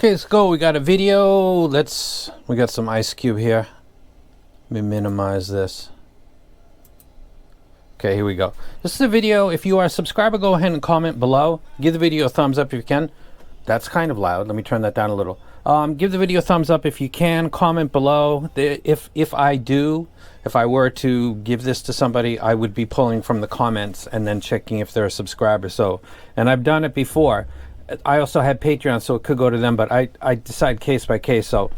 Okay, let's go. We got a video. We got some Ice Cube here. Let me minimize this. Okay, here we go. This is a video. If you are a subscriber, go ahead and comment below. Give the video a thumbs up if you can. That's kind of loud. Let me turn that down a little. Give the video a thumbs up if you can. Comment below. If I were to give this to somebody, I would be pulling from the comments and then checking if they're a subscriber. And I've done it before. I also had Patreon, so it could go to them, but I decide case by case. So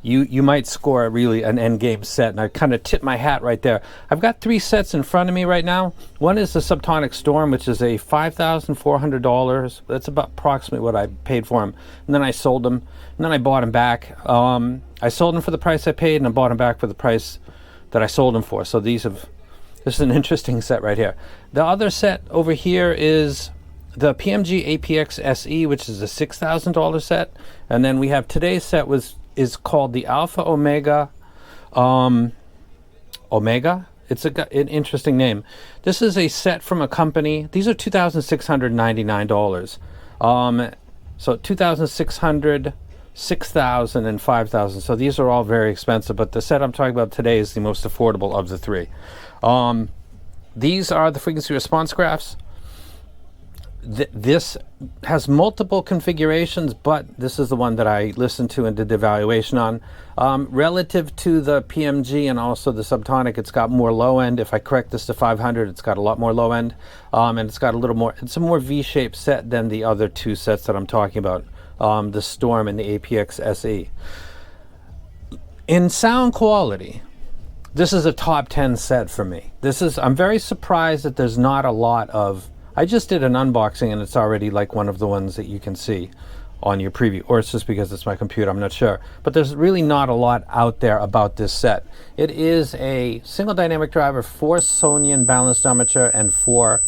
you might score really an end game set, and I kind of tip my hat right there. I've got 3 sets in front of me right now. One is the Subtonic Storm, which is a $5,400. That's about approximately what I paid for them. And then I sold them, and then I bought them back. I sold them for the price I paid, and I bought them back for the price that I sold them for. So this is an interesting set right here. The other set over here is the PMG APX SE, which is a $6,000 set. And then we have today's set is called the Alpha Omega. Omega? It's an interesting name. This is a set from a company. These are $2,699. So $2,600, $6,000, and $5,000. So these are all very expensive, but the set I'm talking about today is the most affordable of the 3. These are the frequency response graphs. This has multiple configurations, but this is the one that I listened to and did the evaluation on. Relative to the PMG and also the Subtonic, it's got more low end. If I correct this to 500, it's got a lot more low end, and it's got a little more. It's a more V-shaped set than the other 2 sets that I'm talking about, the Storm and the APX SE. In sound quality, this is a top 10 set for me. I'm very surprised that there's not a lot of. I just did an unboxing and it's already like one of the ones that you can see on your preview, or it's just because it's my computer, I'm not sure. But there's really not a lot out there about this set. It is a single dynamic driver, 4 Sonian balanced armature and 4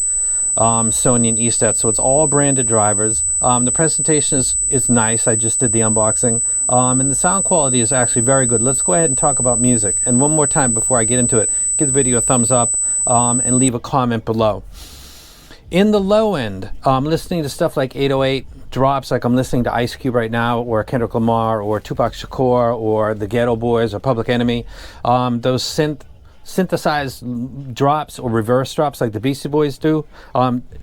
Sonian E-stats, so it's all branded drivers. The presentation is nice. I just did the unboxing, and the sound quality is actually very good. Let's go ahead and talk about music. And one more time before I get into it, give the video a thumbs up and leave a comment below. In the low end, I'm listening to stuff like 808 drops, like I'm listening to Ice Cube right now, or Kendrick Lamar, or Tupac Shakur, or the Ghetto Boys, or Public Enemy. Those synthesized drops or reverse drops like the Beastie Boys do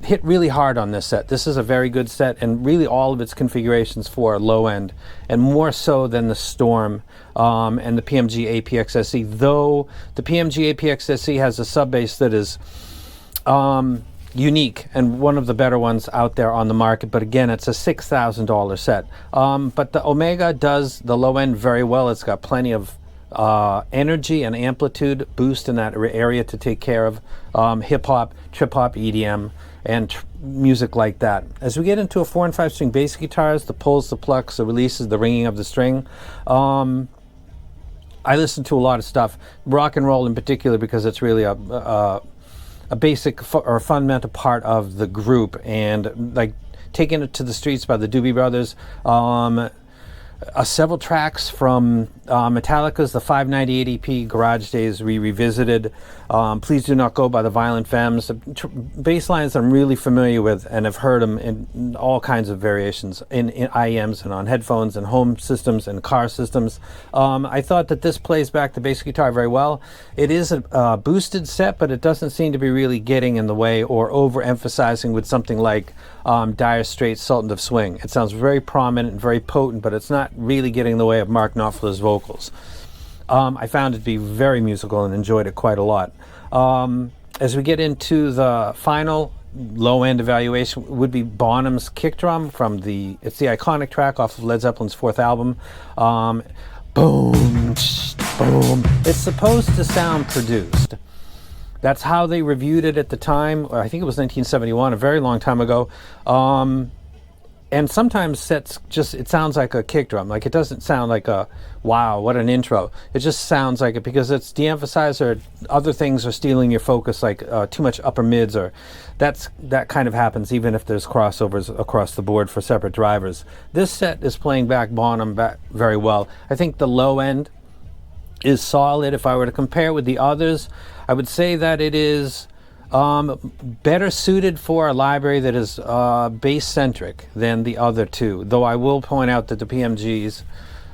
hit really hard on this set. This is a very good set, and really all of its configurations for low end, and more so than the Storm and the PMG APX SE, though the PMG APX SE has a sub bass that is unique and one of the better ones out there on the market, but again, it's a $6,000 set. But the Omega does the low end very well. It's got plenty of energy and amplitude boost in that area to take care of hip-hop, trip-hop, EDM, and music like that. As we get into a 4 and 5 string bass guitars, the pulls, the plucks, the releases, the ringing of the string, I listen to a lot of stuff, rock and roll in particular, because it's really a basic or fundamental part of the group, and like Taking It to the Streets by the Doobie Brothers, several tracks from Metallica's the 598 EP Garage Days revisited, Please Do Not Go by the Violent Femmes. Bass lines I'm really familiar with and have heard them in all kinds of variations in IEMs and on headphones and home systems and car systems. I thought that this plays back the bass guitar very well. It is a boosted set, but it doesn't seem to be really getting in the way or overemphasizing with something like Dire Straits' Sultan of Swing. It sounds very prominent and very potent, but it's not really getting in the way of Mark Knopfler's vocals. I found it to be very musical and enjoyed it quite a lot. As we get into the final low-end evaluation, would be Bonham's kick drum from it's the iconic track off of Led Zeppelin's 4th album. Boom, boom. It's supposed to sound produced. That's how they reviewed it at the time. I think it was 1971, a very long time ago. And sometimes sets it sounds like a kick drum. Like, it doesn't sound like a, wow, what an intro. It just sounds like it because it's de-emphasized, or other things are stealing your focus, like too much upper mids, or that kind of happens even if there's crossovers across the board for separate drivers. This set is playing back Bonham very well. I think the low end is solid. If I were to compare with the others, I would say that it is Better suited for a library that is bass-centric than the other two. Though I will point out that the PMG's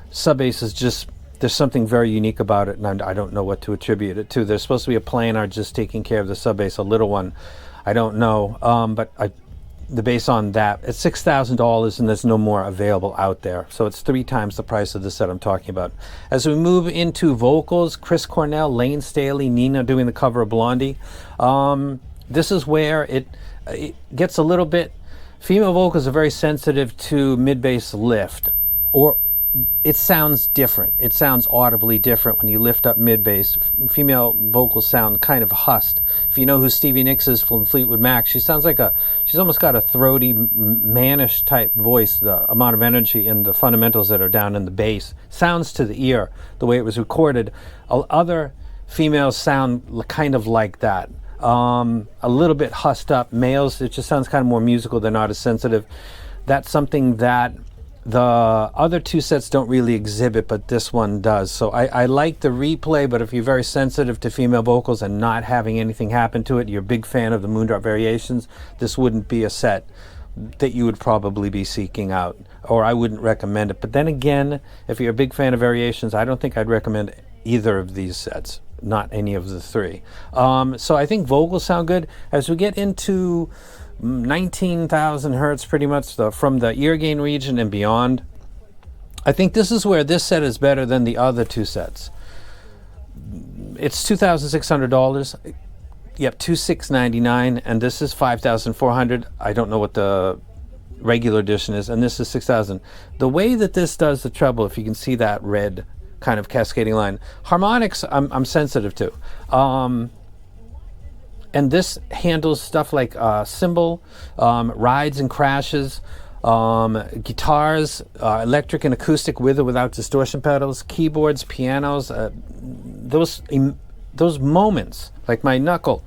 sub-bass is just, there's something very unique about it, and I don't know what to attribute it to. There's supposed to be a planar just taking care of the sub-bass, a little one. I don't know, but the bass on that, it's $6,000 and there's no more available out there. So it's 3 times the price of the set I'm talking about. As we move into vocals, Chris Cornell, Lane Staley, Nina doing the cover of Blondie. This is where it gets a little bit, female vocals are very sensitive to mid-bass lift, or it sounds different. It sounds audibly different when you lift up mid-bass. Female vocals sound kind of husked. If you know who Stevie Nicks is from Fleetwood Mac, she sounds like she's almost got a throaty, mannish type voice. The amount of energy and the fundamentals that are down in the bass sounds to the ear the way it was recorded. Other females sound kind of like that. A little bit husked up. Males, it just sounds kind of more musical. They're not as sensitive. That's something that the other 2 sets don't really exhibit, but this one does. So I like the replay, but if you're very sensitive to female vocals and not having anything happen to it, you're a big fan of the Moondrop Variations, this wouldn't be a set that you would probably be seeking out, or I wouldn't recommend it. But then again, if you're a big fan of Variations, I don't think I'd recommend either of these sets, not any of the 3. So I think vocals sound good. As we get into 19,000 hertz, pretty much from the ear gain region and beyond, I think this is where this set is better than the other 2 sets. It's $2,600. Yep, $2,699, and this is $5,400. I don't know what the regular edition is, and this is $6,000. The way that this does the treble, if you can see that red kind of cascading line, Harmonics I'm sensitive to. And this handles stuff like cymbal, rides and crashes, guitars, electric and acoustic with or without distortion pedals, keyboards, pianos, those moments, like my knuckle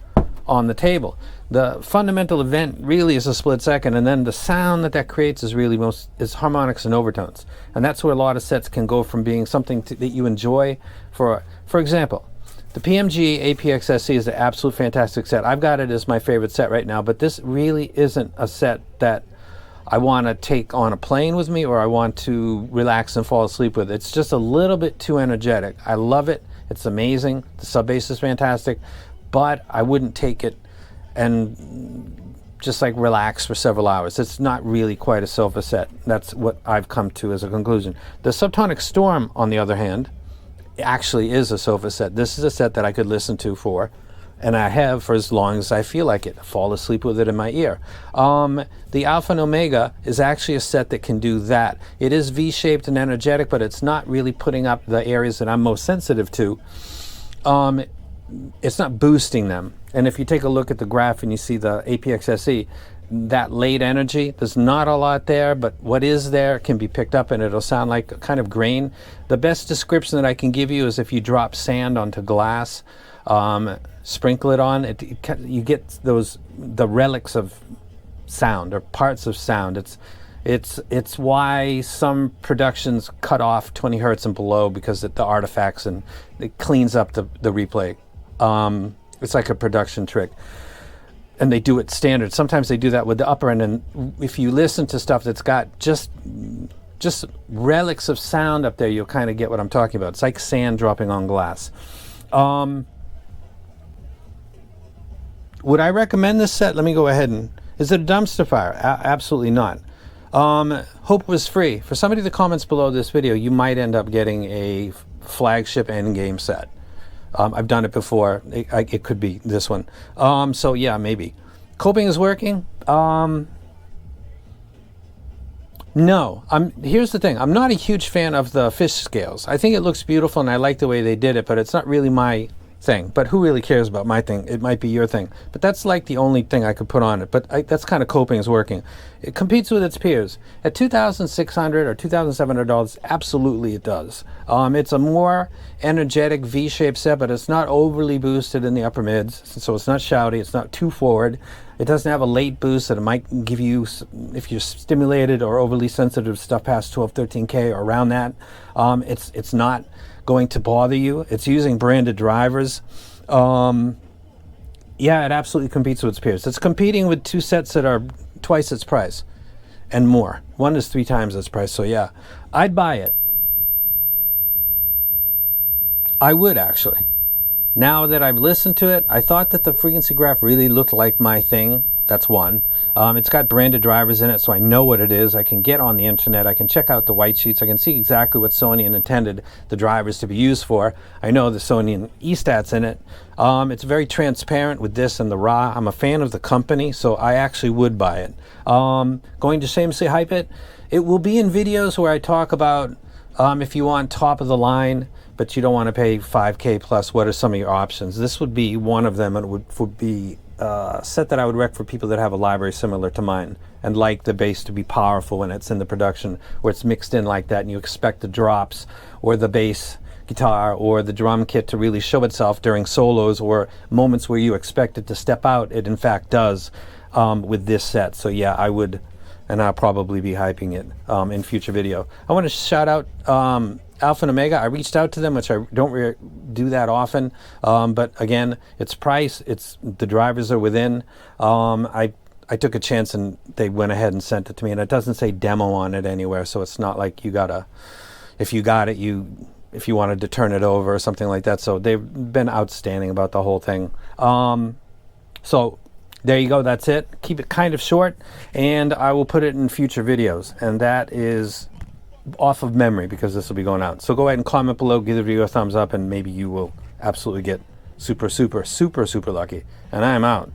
on the table. The fundamental event really is a split second, and then the sound that creates is really is harmonics and overtones. And that's where a lot of sets can go from being something that you enjoy. For example, the PMG APX-SC is an absolute fantastic set. I've got it as my favorite set right now, but this really isn't a set that I want to take on a plane with me or I want to relax and fall asleep with. It's just a little bit too energetic. I love it. It's amazing. The sub bass is fantastic, but I wouldn't take it and just like relax for several hours. It's not really quite a sofa set. That's what I've come to as a conclusion. The Subtonic Storm, on the other hand, actually is a sofa set. This is a set that I could listen to and I have for as long as I feel like it. Fall asleep with it in my ear. The Alpha and Omega is actually a set that can do that. It is V-shaped and energetic, but it's not really putting up the areas that I'm most sensitive to. It's not boosting them. And if you take a look at the graph and you see the APX-SE, that late energy, there's not a lot there, but what is there can be picked up and it'll sound like a kind of grain. The best description that I can give you is if you drop sand onto glass, sprinkle it on, you get the relics of sound or parts of sound. It's why some productions cut off 20 hertz and below, because the artifacts, and it cleans up the replay. It's like a production trick. And they do it standard. Sometimes they do that with the upper end, and if you listen to stuff that's got just relics of sound up there, you'll kind of get what I'm talking about. It's like sand dropping on glass. Would I recommend this set? Let me go ahead and... Is it a dumpster fire? Absolutely not. Hope was free. For somebody that comments below this video, you might end up getting a flagship endgame set. I've done it before. It could be this one. So yeah, maybe. Coping is working? No. Here's the thing. I'm not a huge fan of the fish scales. I think it looks beautiful and I like the way they did it, but it's not really my thing. But who really cares about my thing? It might be your thing. But that's like the only thing I could put on it. But that's kind of coping is working. It competes with its peers. At $2,600 or $2,700, absolutely it does. It's a more energetic V-shaped set, but it's not overly boosted in the upper mids, so it's not shouty, it's not too forward. It doesn't have a late boost that it might give you if you're stimulated or overly sensitive stuff past 12, 13K or around that. It's not going to bother you. It's using branded drivers. Yeah, it absolutely competes with its peers. It's competing with two sets that are twice its price and more. One is 3 times its price. So yeah, I'd buy it. I would actually. Now that I've listened to it, I thought that the frequency graph really looked like my thing. That's one. It's got branded drivers in it, so I know what it is. I can get on the internet. I can check out the white sheets. I can see exactly what Sony intended the drivers to be used for. I know the Sony E-stats in it. It's very transparent with this and the RA. I'm a fan of the company, so I actually would buy it. Going to shamelessly hype it. It will be in videos where I talk about if you want top of the line, but you don't want to pay 5K plus, what are some of your options? This would be one of them, and it would be a set that I would rec for people that have a library similar to mine and like the bass to be powerful when it's in the production, where it's mixed in like that and you expect the drops or the bass guitar or the drum kit to really show itself during solos or moments where you expect it to step out. It in fact does with this set. So yeah, I would, and I'll probably be hyping it in future video. I want to shout out Alpha and Omega. I reached out to them, which I don't do that often, but again, it's price, it's the drivers are within. I took a chance and they went ahead and sent it to me, and it doesn't say demo on it anywhere, so it's not like you gotta, if you got it, if you wanted to turn it over or something like that. So they've been outstanding about the whole thing. So there you go, that's it. Keep it kind of short, and I will put it in future videos, and that is off of memory because this will be going out. So go ahead and comment below, give the video a thumbs up, and maybe you will absolutely get super, super, super, super lucky. And I am out.